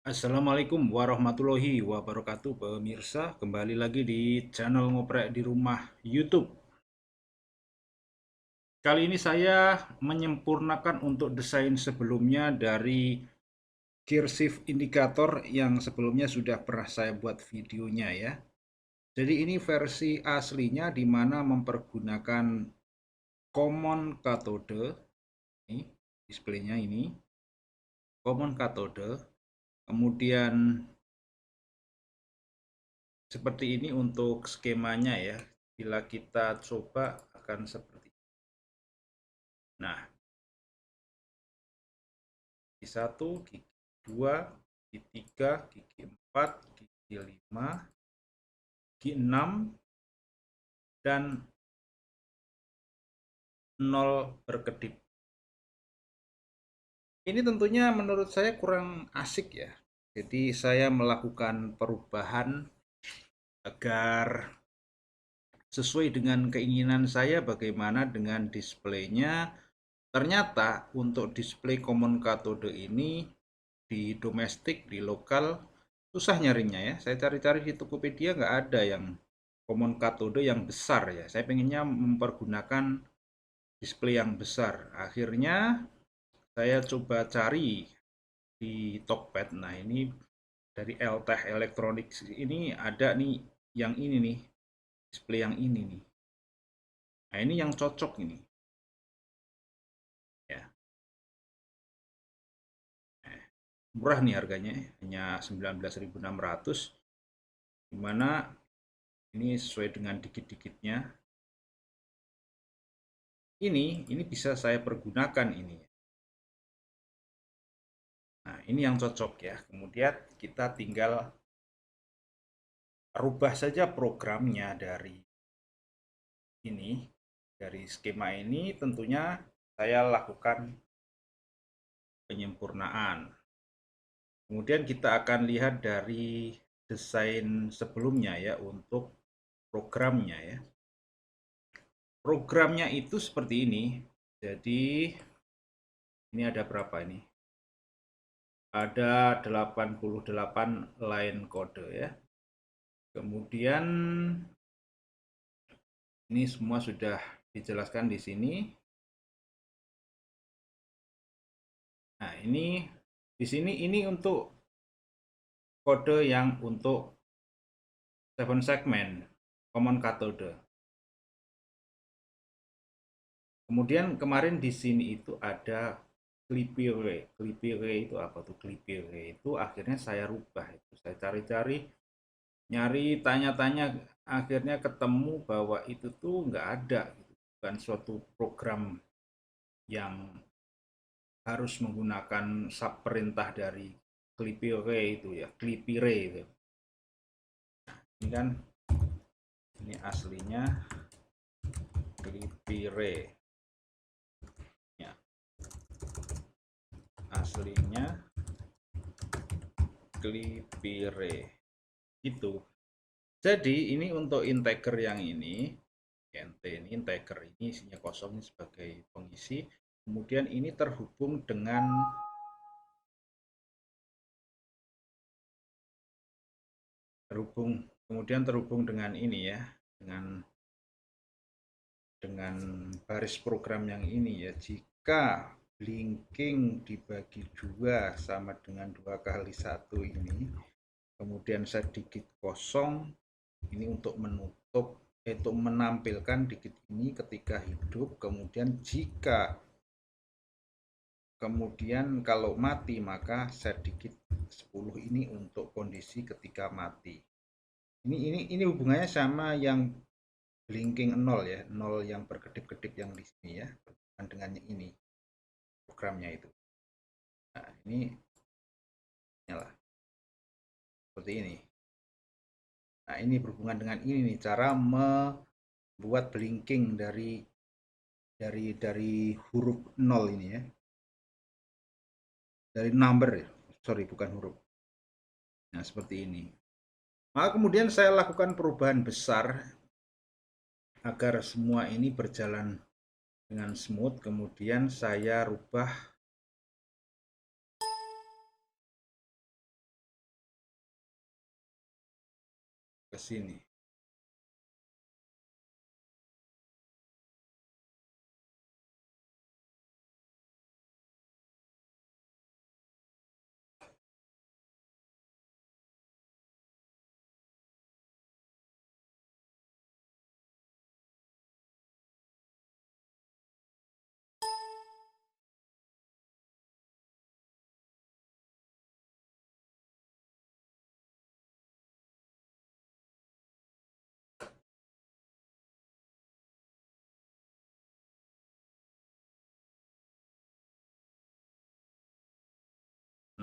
Assalamualaikum warahmatullahi wabarakatuh pemirsa, kembali lagi di channel Ngoprek di Rumah YouTube. Kali ini saya menyempurnakan untuk desain sebelumnya dari gear shift indikator yang sebelumnya sudah pernah saya buat videonya ya. Jadi ini versi aslinya di mana mempergunakan common cathode, ini displaynya ini common cathode, kemudian seperti ini untuk skemanya ya. Bila kita coba akan seperti ini. Nah, gigi 1, gigi 2, gigi 3, gigi 4, gigi 5, gigi 6, dan 0 berkedip. Ini tentunya menurut saya kurang asik ya. Jadi saya melakukan perubahan agar sesuai dengan keinginan saya bagaimana dengan displaynya. Ternyata untuk display common cathode ini di domestik, di lokal, susah nyarinya ya. Saya cari-cari di Tokopedia nggak ada yang common cathode yang besar ya. Saya pengennya mempergunakan display yang besar. Akhirnya saya coba cari di Tokped. Nah ini dari LTech Electronics ini ada nih yang ini nih, display yang ini nih. Nah ini yang cocok ini. Ya, murah nih harganya, hanya 19.600, dimana ini sesuai dengan dikit-dikitnya. Ini bisa saya pergunakan ini. Nah, ini yang cocok ya. Kemudian kita tinggal rubah saja programnya dari ini, dari skema ini tentunya saya lakukan penyempurnaan. Kemudian kita akan lihat dari desain sebelumnya ya untuk programnya ya. Programnya itu seperti ini. Jadi ini ada berapa ini? Ada 88 line kode ya. Kemudian ini semua sudah dijelaskan di sini. Nah, ini di sini ini untuk kode yang untuk 7 segmen common cathode. Kemudian kemarin di sini itu ada Clippy Ray. Clippy Ray itu apa tuh? Clippy Ray itu akhirnya saya rubah itu. Saya cari-cari, nyari, tanya-tanya, akhirnya ketemu bahwa itu tuh nggak ada gitu. Bukan suatu program yang harus menggunakan sub perintah dari Clippy Ray itu ya, Clippy Ray itu. Ini kan ini aslinya Clippy Ray. Ya, aslinya Clippy Ray. Itu. Jadi ini untuk integer yang ini, NT ini integer ini isinya kosong sebagai pengisi. Kemudian ini terhubung dengan terhubung dengan ini ya, dengan baris program yang ini ya. Jika blinking dibagi 2 sama dengan 2 kali 1 ini, kemudian sedikit kosong, ini untuk menutup, itu menampilkan dikit ini ketika hidup. Kemudian kalau mati maka sedikit 10 ini untuk kondisi ketika mati. Ini hubungannya sama yang blinking 0 ya, 0 yang berkedip-kedip yang di sini ya, berhubungan dengan ini programnya itu. Nah, ini nyala seperti ini. Nah, ini berhubungan dengan ini nih, cara membuat blinking dari huruf 0 ini ya. Dari number ya. Sorry, bukan huruf. Nah, seperti ini. Maka kemudian saya lakukan perubahan besar agar semua ini berjalan dengan smooth. Kemudian saya rubah ke sini.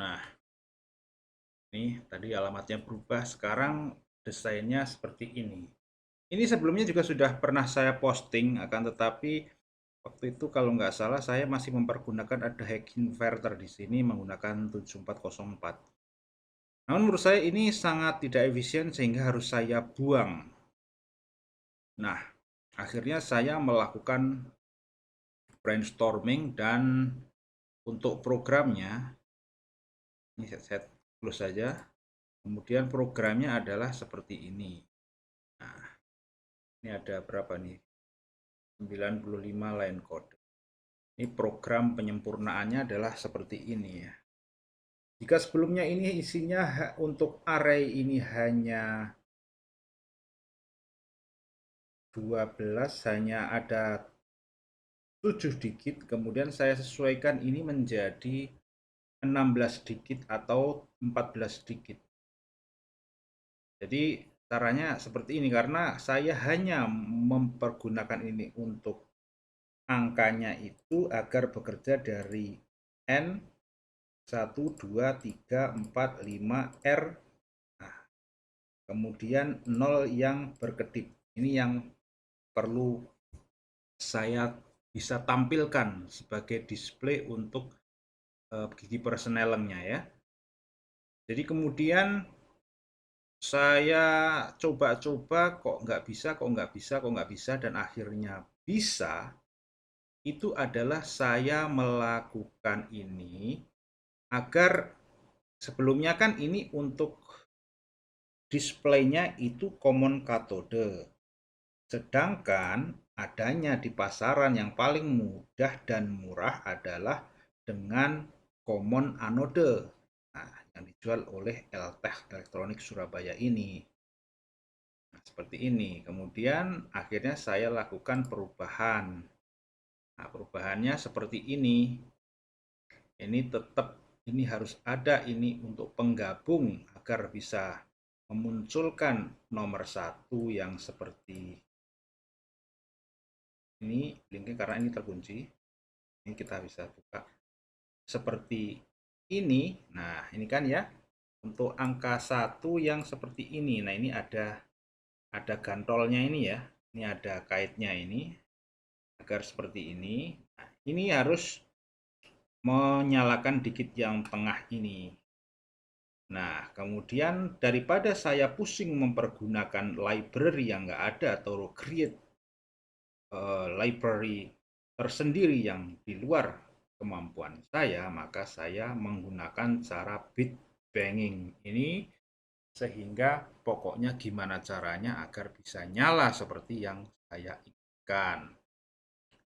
Nah, ini tadi alamatnya berubah, sekarang desainnya seperti ini. Ini sebelumnya juga sudah pernah saya posting, akan tetapi waktu itu kalau nggak salah saya masih mempergunakan ada hack inverter di sini menggunakan 7404. Namun menurut saya ini sangat tidak efisien sehingga harus saya buang. Nah, akhirnya saya melakukan brainstorming dan untuk programnya ini saya close saja. Kemudian programnya adalah seperti ini. Nah, ini ada berapa nih? 95 line code. Ini program penyempurnaannya adalah seperti ini ya. Jika sebelumnya ini isinya untuk array ini hanya 12, hanya ada 7 digit, kemudian saya sesuaikan ini menjadi 16 digit atau 14 digit. Jadi caranya seperti ini karena saya hanya mempergunakan ini untuk angkanya itu agar bekerja dari N 1, 2, 3, 4, 5, R. Nah, kemudian 0 yang berkedip. Ini yang perlu saya bisa tampilkan sebagai display untuk gigi persnelengnya ya. Jadi kemudian saya coba-coba kok nggak bisa, kok nggak bisa, kok nggak bisa, dan akhirnya bisa. Itu adalah saya melakukan ini agar sebelumnya kan ini untuk displaynya itu common cathode. Sedangkan adanya di pasaran yang paling mudah dan murah adalah dengan common anode. Nah, yang dijual oleh Eltech Elektronik Surabaya ini. Nah, seperti ini. Kemudian akhirnya saya lakukan perubahan. Nah, perubahannya seperti ini. Ini tetap ini harus ada ini untuk penggabung agar bisa memunculkan nomor satu yang seperti ini linknya karena ini terkunci. Ini kita bisa buka seperti ini. Nah, ini kan ya untuk angka satu yang seperti ini. Nah, ini ada gantolnya ini ya. Ini ada kaitnya ini agar seperti ini. Nah, ini harus menyalakan digit yang tengah ini. Nah, kemudian daripada saya pusing mempergunakan library yang nggak ada atau create library tersendiri yang di luar kemampuan saya, maka saya menggunakan cara bit banging ini sehingga pokoknya gimana caranya agar bisa nyala seperti yang saya inginkan.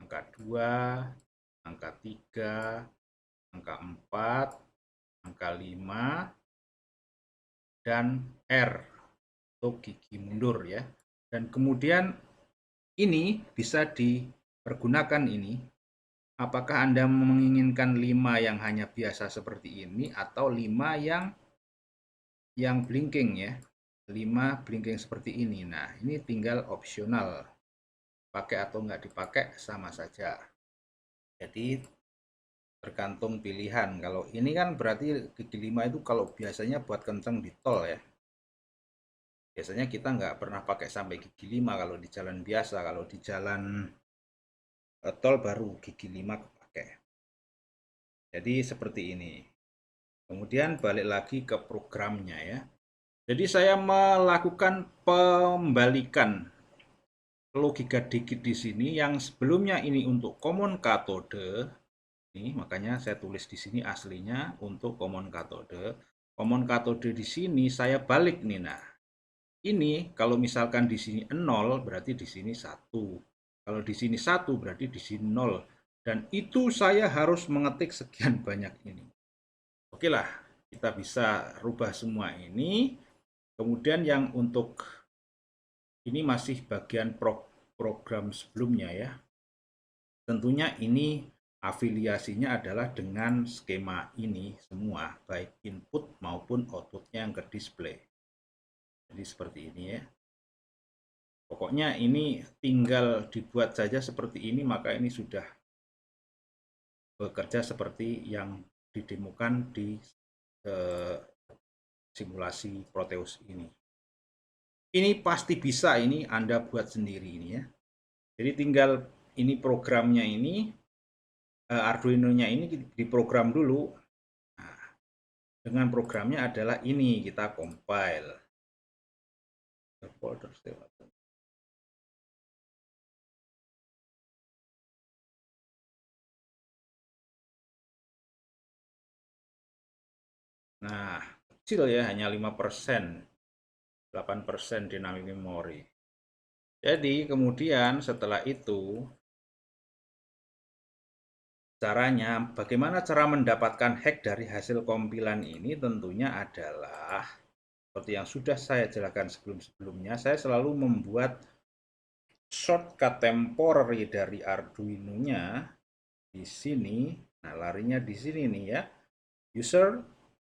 Angka 2, angka 3, angka 4, angka 5, dan R untuk gigi mundur ya. Dan kemudian ini bisa dipergunakan ini. Apakah Anda menginginkan 5 yang hanya biasa seperti ini atau 5 yang blinking ya. 5 blinking seperti ini. Nah, ini tinggal opsional. Pakai atau nggak dipakai sama saja. Jadi tergantung pilihan. Kalau ini kan berarti gigi 5 itu kalau biasanya buat kenceng di tol ya. Biasanya kita nggak pernah pakai sampai gigi 5 kalau di jalan biasa. Kalau di jalan tol baru gigi 5 kepake. Jadi seperti ini. Kemudian balik lagi ke programnya ya. Jadi saya melakukan pembalikan logika dikit di sini yang sebelumnya ini untuk common cathode. Ini makanya saya tulis di sini aslinya untuk common cathode. Common cathode di sini saya balik nih nah. Ini kalau misalkan di sini 0 berarti di sini 1. Kalau di sini 1 berarti di sini 0. Dan itu saya harus mengetik sekian banyak ini. Oke lah, kita bisa rubah semua ini. Kemudian yang untuk ini masih bagian program sebelumnya ya. Tentunya ini afiliasinya adalah dengan skema ini semua, baik input maupun outputnya yang ke display. Jadi seperti ini ya. Pokoknya ini tinggal dibuat saja seperti ini, maka ini sudah bekerja seperti yang didemokan di simulasi Proteus ini. Ini pasti bisa, ini Anda buat sendiri ini ya. Jadi tinggal ini programnya ini, Arduino-nya ini diprogram dulu. Nah, dengan programnya adalah ini, kita compile. Nah, kecil ya, hanya 5%, 8% dynamic memory. Jadi kemudian setelah itu, caranya, bagaimana cara mendapatkan hack dari hasil kompilan ini tentunya adalah, seperti yang sudah saya jelaskan sebelum-sebelumnya, saya selalu membuat shortcut temporary dari Arduino-nya di sini. Nah, larinya di sini nih ya. User,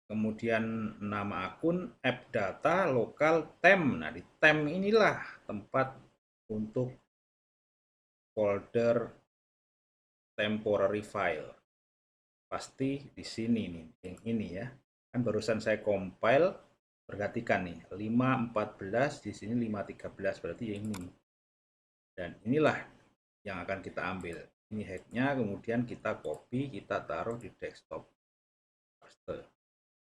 kemudian nama akun, app data, lokal, temp. Nah, di temp inilah tempat untuk folder temporary file. Pasti di sini nih, yang ini ya. Kan barusan saya compile, perhatikan nih, 5.14 di sini 5.13 berarti yang ini. Dan inilah yang akan kita ambil. Ini hacknya, kemudian kita copy, kita taruh di desktop.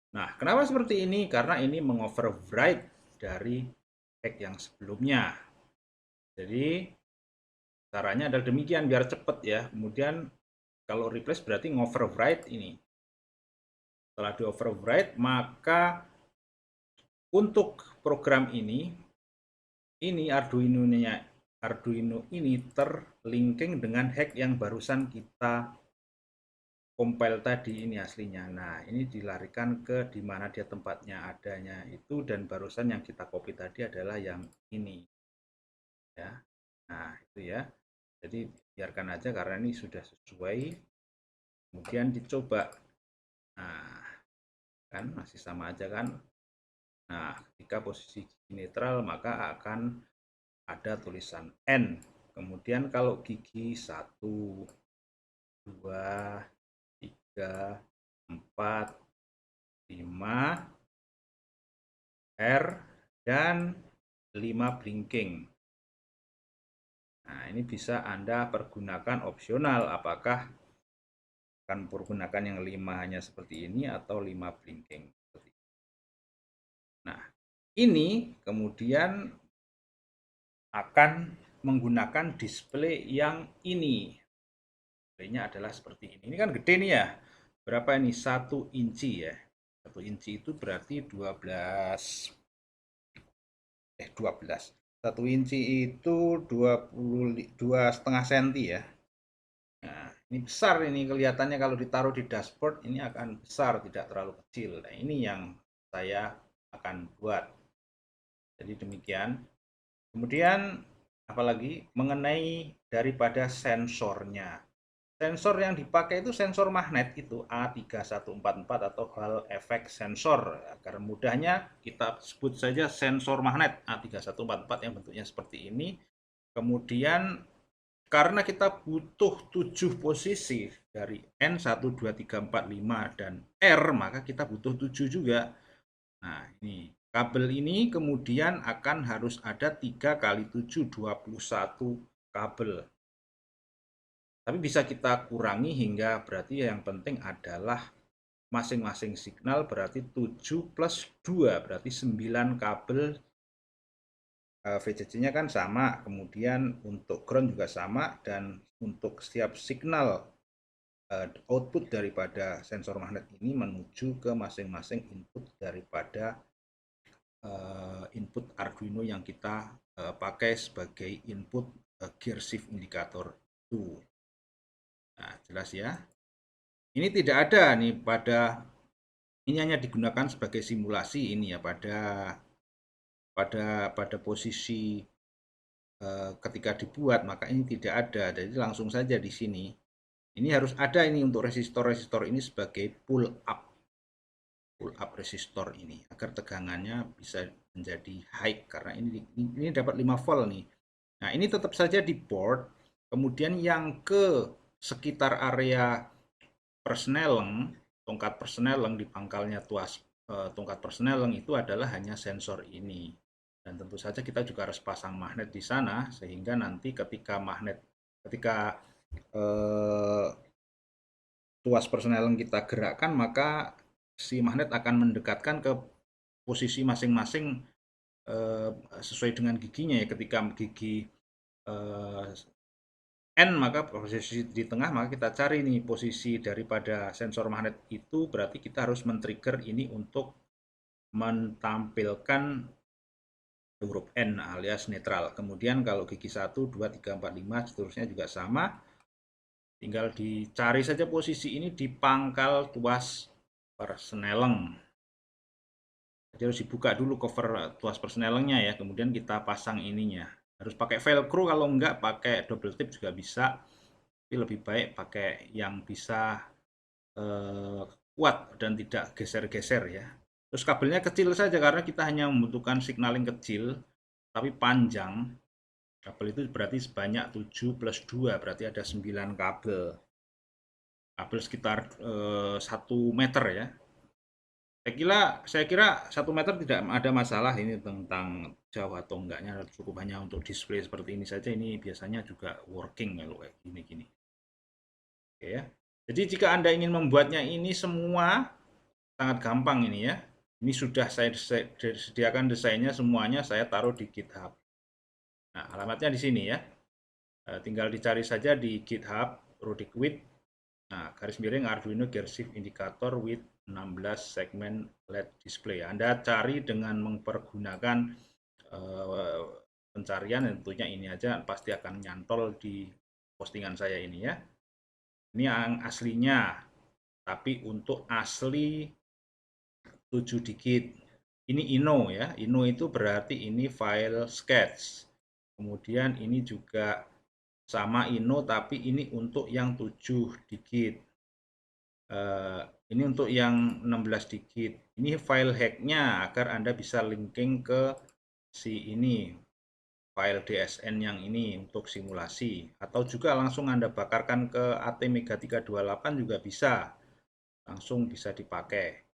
Nah, kenapa seperti ini? Karena ini mengoverwrite dari hack yang sebelumnya. Jadi caranya adalah demikian biar cepat ya. Kemudian kalau replace berarti ngoverwrite ini. Setelah di overwrite, maka untuk program ini Arduino ini terlinking dengan hack yang barusan kita compile tadi ini aslinya. Nah, ini dilarikan ke di mana dia tempatnya adanya itu, dan barusan yang kita copy tadi adalah yang ini. Ya. Nah, itu ya. Jadi biarkan aja karena ini sudah sesuai. Kemudian dicoba. Nah, kan masih sama aja kan. Nah, ketika posisi gigi netral maka akan ada tulisan N. Kemudian kalau gigi 1, 2, 3, 4, 5, R, dan 5 blinking. Nah, ini bisa Anda pergunakan opsional, apakah akan pergunakan yang 5 hanya seperti ini atau 5 blinking. Nah, ini kemudian akan menggunakan display yang ini. Displaynya adalah seperti ini. Ini kan gede nih ya. Berapa ini? 1 inci ya. 1 inci itu berarti 12. 1 inci itu 22,5 cm ya. Nah, ini besar, ini kelihatannya kalau ditaruh di dashboard ini akan besar, tidak terlalu kecil. Nah, ini yang saya akan buat. Jadi demikian. Kemudian apalagi mengenai daripada sensornya. Sensor yang dipakai itu sensor magnet itu A3144 atau Hall Effect Sensor. Agar mudahnya kita sebut saja sensor magnet A3144 yang bentuknya seperti ini. Kemudian karena kita butuh 7 posisi dari N 1, 2, 3, 4, 5 dan R, maka kita butuh 7 juga. Nah, ini kabel ini kemudian akan harus ada 3 kali 7, 21 kabel. Tapi bisa kita kurangi hingga berarti yang penting adalah masing-masing signal berarti 7 plus 2 berarti 9 kabel. VCC-nya kan sama, kemudian untuk ground juga sama, dan untuk setiap signal output daripada sensor magnet ini menuju ke masing-masing input daripada input Arduino yang kita pakai sebagai input gear shift indicator itu. Nah, jelas ya. Ini tidak ada nih ini hanya digunakan sebagai simulasi ini ya pada posisi ketika dibuat, maka ini tidak ada. Jadi langsung saja di sini. Ini harus ada ini untuk resistor-resistor ini sebagai pull up resistor ini agar tegangannya bisa menjadi high karena ini dapat 5 volt nih. Nah, ini tetap saja di board. Kemudian yang ke sekitar area persneleng, tongkat persneleng di pangkalnya tuas tongkat persneleng itu adalah hanya sensor ini. Dan tentu saja kita juga harus pasang magnet di sana sehingga nanti ketika tuas persneleng kita gerakkan, maka si magnet akan mendekatkan ke posisi masing-masing sesuai dengan giginya ya. Ketika gigi N maka posisi di tengah, maka kita cari nih posisi daripada sensor magnet itu, berarti kita harus men-trigger ini untuk menampilkan huruf N alias netral. Kemudian kalau gigi 1, 2, 3, 4, 5 seterusnya juga sama. Tinggal dicari saja posisi ini di pangkal tuas persneleng. Jadi harus dibuka dulu cover tuas persnelengnya ya, kemudian kita pasang ininya. Harus pakai velcro, kalau enggak pakai double tip juga bisa. Tapi lebih baik pakai yang bisa kuat dan tidak geser-geser ya. Terus kabelnya kecil saja karena kita hanya membutuhkan signaling kecil tapi panjang. Kabel itu berarti sebanyak 7 plus 2, berarti ada 9 kabel. Kabel sekitar 1 meter ya. Saya kira 1 meter tidak ada masalah ini tentang jauh atau enggaknya, cukup hanya untuk display seperti ini saja. Ini biasanya juga working kalau kayak gini-gini. Oke ya. Jadi jika Anda ingin membuatnya ini semua sangat gampang ini ya. Ini sudah saya sediakan desainnya semuanya, saya taruh di GitHub. Nah, alamatnya di sini ya. Tinggal dicari saja di GitHub Rudix with garis miring Arduino Gear Shift Indicator with 16 segmen LED display. Anda cari dengan mempergunakan pencarian, tentunya ini aja pasti akan nyantol di postingan saya ini ya. Ini yang aslinya, tapi untuk asli 7 digit. Ini Ino ya. Ino itu berarti ini file sketch. Kemudian ini juga sama Ino, tapi ini untuk yang 7 digit. Ini untuk yang 16 digit. Ini file hacknya agar Anda bisa linking ke si ini, file DSN yang ini untuk simulasi. Atau juga langsung Anda bakarkan ke ATmega 328 juga bisa. Langsung bisa dipakai.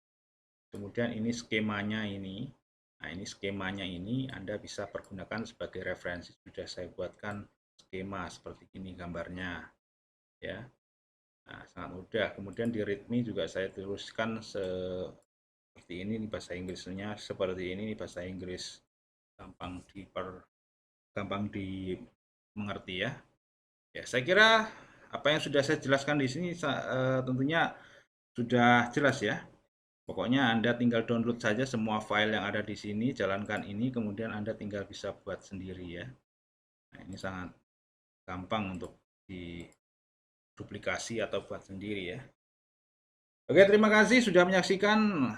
Kemudian ini skemanya ini. Nah, ini skemanya ini Anda bisa pergunakan sebagai referensi. Sudah saya buatkan skema seperti ini gambarnya. Ya. Nah, sangat mudah. Kemudian di readme juga saya tuliskan seperti ini bahasa Inggrisnya, seperti ini bahasa Inggris. Gampang dimengerti ya. Ya, saya kira apa yang sudah saya jelaskan di sini tentunya sudah jelas ya. Pokoknya Anda tinggal download saja semua file yang ada di sini, jalankan ini, kemudian Anda tinggal bisa buat sendiri ya. Nah, ini sangat gampang untuk duplikasi atau buat sendiri ya. Oke, terima kasih sudah menyaksikan.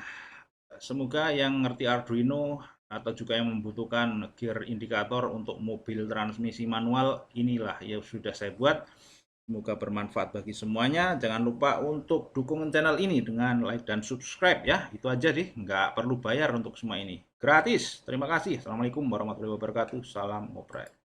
Semoga yang ngerti Arduino atau juga yang membutuhkan gear indikator untuk mobil transmisi manual, inilah yang sudah saya buat. Semoga bermanfaat bagi semuanya. Jangan lupa untuk dukung channel ini dengan like dan subscribe ya. Itu aja sih, nggak perlu bayar untuk semua ini. Gratis. Terima kasih. Assalamualaikum warahmatullahi wabarakatuh. Salam ngoprek.